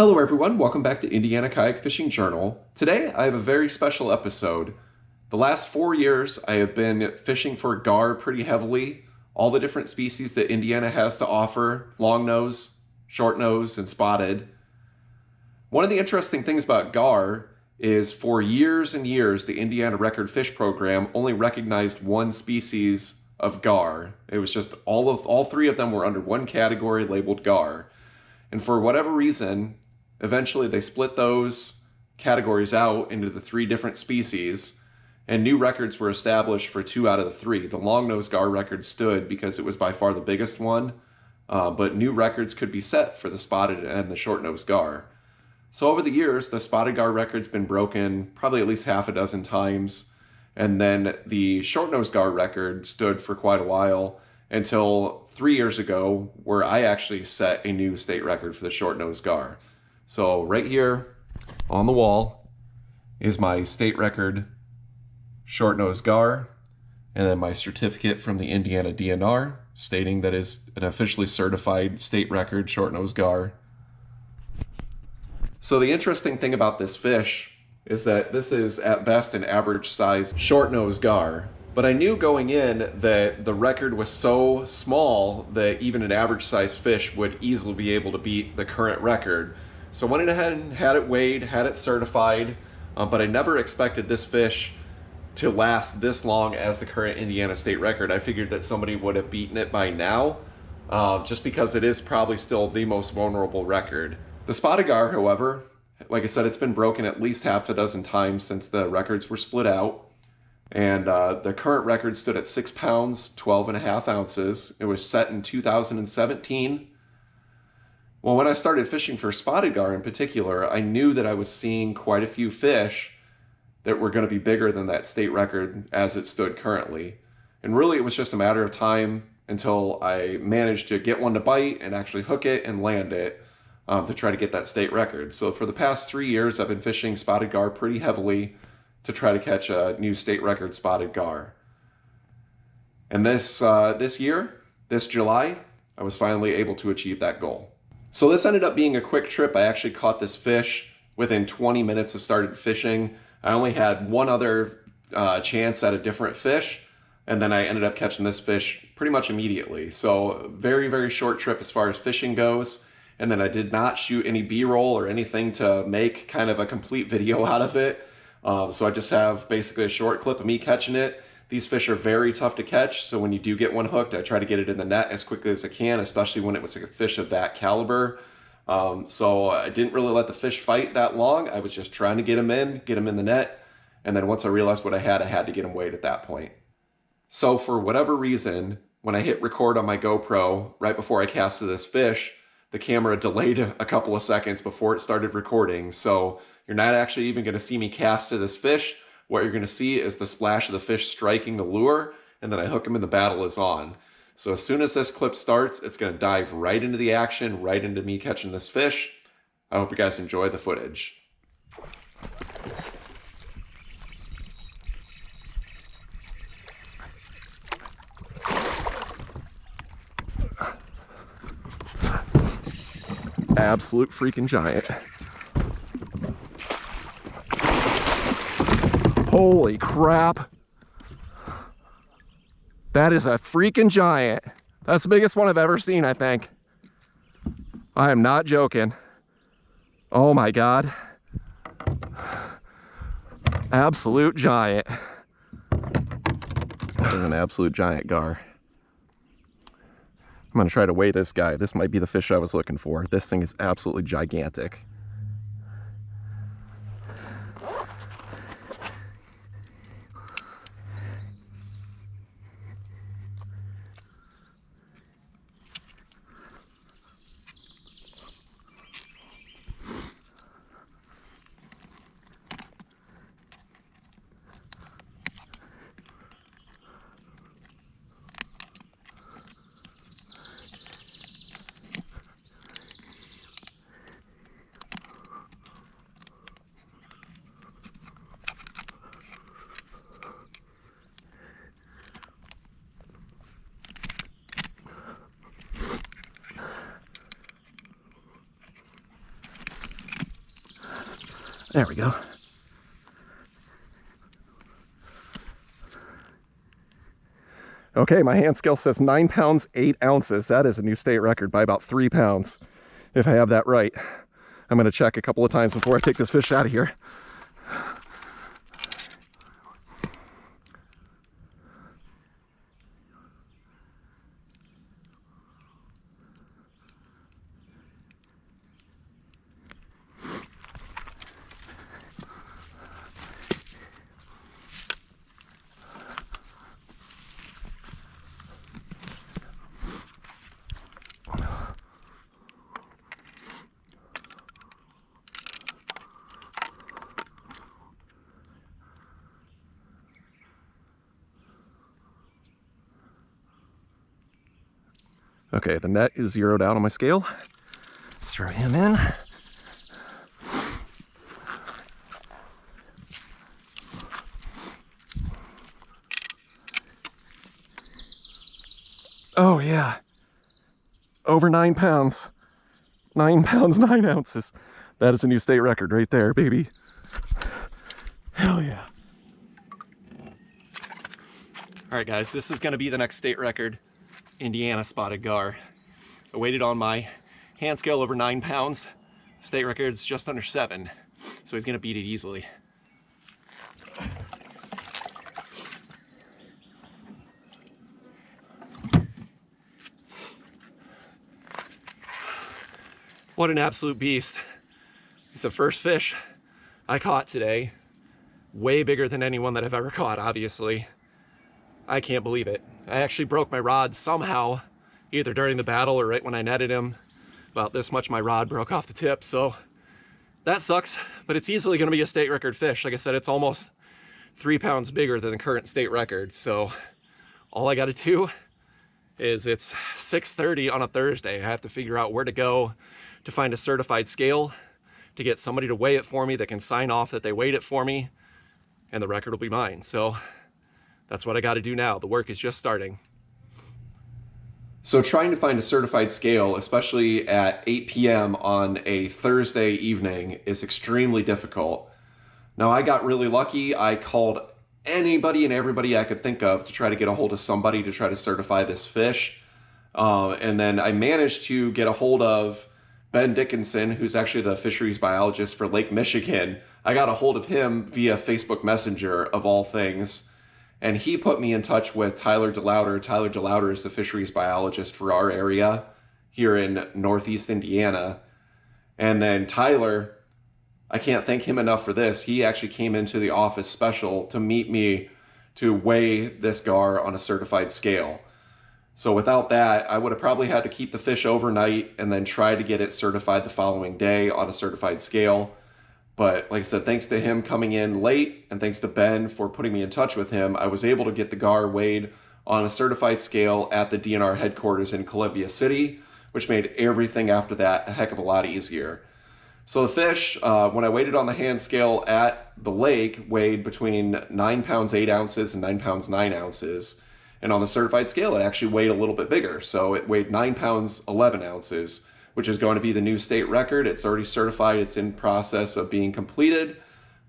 Hello everyone, welcome back to Indiana Kayak Fishing Journal. Today I have a very special episode. The last 4 years I have been fishing for gar pretty heavily, all the different species that Indiana has to offer, long nose, short nose, and spotted. One of the interesting things about gar is for years and years the Indiana Record Fish Program only recognized one species of gar. It was just all three of them were under one category labeled gar. And for whatever reason, eventually they split those categories out into the three different species, and new records were established for 2 out of the 3. The long-nosed gar record stood because it was by far the biggest one, but new records could be set for the spotted and the short-nosed gar. So over the years, the spotted gar record's been broken probably at least half a dozen times, and then the short-nosed gar record stood for quite a while, until 3 years ago, where I actually set a new state record for the short-nosed gar. So right here on the wall is my state record short-nosed gar, and then my certificate from the Indiana DNR stating that is an officially certified state record short-nosed gar. So the interesting thing about this fish is that this is at best an average size short-nosed gar. But I knew going in that the record was so small that even an average size fish would easily be able to beat the current record. So I went ahead and had it weighed, had it certified, but I never expected this fish to last this long as the current Indiana state record. I figured that somebody would have beaten it by now, just because it is probably still the most vulnerable record. The spotted gar, however, like I said, it's been broken at least half a dozen times since the records were split out. And the current record stood at 6 pounds, 12.5 ounces. It was set in 2017. Well, when I started fishing for spotted gar in particular, I knew that I was seeing quite a few fish that were going to be bigger than that state record as it stood currently. And really it was just a matter of time until I managed to get one to bite and actually hook it and land it to try to get that state record. So for the past 3 years, I've been fishing spotted gar pretty heavily to try to catch a new state record spotted gar. And this July, I was finally able to achieve that goal. So this ended up being a quick trip. I actually caught this fish within 20 minutes of started fishing. I only had one other chance at a different fish, and then I ended up catching this fish pretty much immediately. So very, very short trip as far as fishing goes. And then I did not shoot any B-roll or anything to make kind of a complete video out of it. So I just have basically a short clip of me catching it. These fish are very tough to catch, so when you do get one hooked, I try to get it in the net as quickly as I can, especially when it was a fish of that caliber. So I didn't really let the fish fight that long. I was just trying to get him in the net, and then once I realized what I had to get him weighed at that point. So for whatever reason, when I hit record on my GoPro, right before I casted this fish, the camera delayed a couple of seconds before it started recording, so you're not actually even going to see me cast to this fish. What you're going to see is the splash of the fish striking the lure, and then I hook him and the battle is on. So as soon as this clip starts, it's going to dive right into the action, right into me catching this fish. I hope you guys enjoy the footage. Absolute freaking giant. Holy crap. That is a freaking giant. That's the biggest one I've ever seen, I think. I am not joking. Oh my God. Absolute giant. That is an absolute giant gar. I'm gonna try to weigh this guy. This might be the fish I was looking for. This thing is absolutely gigantic. There we go. Okay, my hand scale says 9 pounds, 8 ounces. That is a new state record by about 3 pounds, if I have that right. I'm going to check a couple of times before I take this fish out of here. Okay, the net is zeroed out on my scale. Let's throw him in. Oh yeah, over 9 pounds. 9 pounds, 9 ounces. That is a new state record right there, baby. Hell yeah. All right, guys, this is gonna be the next state record. Indiana spotted gar. I weighted on my hand scale over 9 pounds. State record's just under 7, so he's gonna beat it easily. What an absolute beast. He's the first fish I caught today. Way bigger than anyone that I've ever caught, obviously. I can't believe it. I actually broke my rod somehow, either during the battle or right when I netted him. About this much my rod broke off the tip, so that sucks, but it's easily gonna be a state record fish. Like I said, it's almost 3 pounds bigger than the current state record, so all I gotta do is, it's 6:30 on a Thursday. I have to figure out where to go to find a certified scale, to get somebody to weigh it for me that can sign off that they weighed it for me, and the record will be mine. So that's what I got to do now. The work is just starting. So trying to find a certified scale, especially at 8 p.m. on a Thursday evening, is extremely difficult. Now, I got really lucky. I called anybody and everybody I could think of to try to get a hold of somebody to try to certify this fish. And then I managed to get a hold of Ben Dickinson, who's actually the fisheries biologist for Lake Michigan. I got a hold of him via Facebook Messenger, of all things. And he put me in touch with Tyler Delauder. Tyler Delauder is the fisheries biologist for our area here in Northeast Indiana. And then Tyler, I can't thank him enough for this. He actually came into the office special to meet me to weigh this gar on a certified scale. So without that, I would have probably had to keep the fish overnight and then try to get it certified the following day on a certified scale. But like I said, thanks to him coming in late and thanks to Ben for putting me in touch with him, I was able to get the gar weighed on a certified scale at the DNR headquarters in Columbia City, which made everything after that a heck of a lot easier. So the fish, when I weighed it on the hand scale at the lake, weighed between 9 pounds 8 ounces and 9 pounds 9 ounces. And on the certified scale, it actually weighed a little bit bigger. So it weighed 9 pounds 11 ounces, which is going to be the new state record. It's already certified. It's in process of being completed,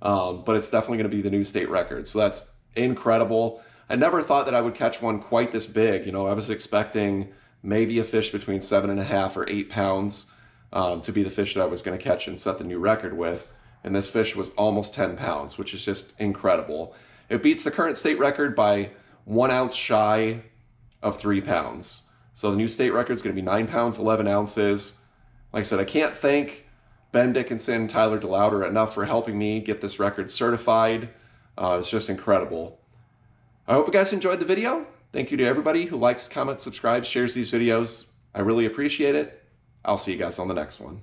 but it's definitely going to be the new state record. So that's incredible. I never thought that I would catch one quite this big. You know, I was expecting maybe a fish between 7.5 or 8 pounds to be the fish that I was going to catch and set the new record with. And this fish was almost 10 pounds, which is just incredible. It beats the current state record by 1 ounce shy of 3 pounds. So the new state record is going to be 9 pounds, 11 ounces. Like I said, I can't thank Ben Dickinson, Tyler Delauder enough for helping me get this record certified. It's just incredible. I hope you guys enjoyed the video. Thank you to everybody who likes, comments, subscribes, shares these videos. I really appreciate it. I'll see you guys on the next one.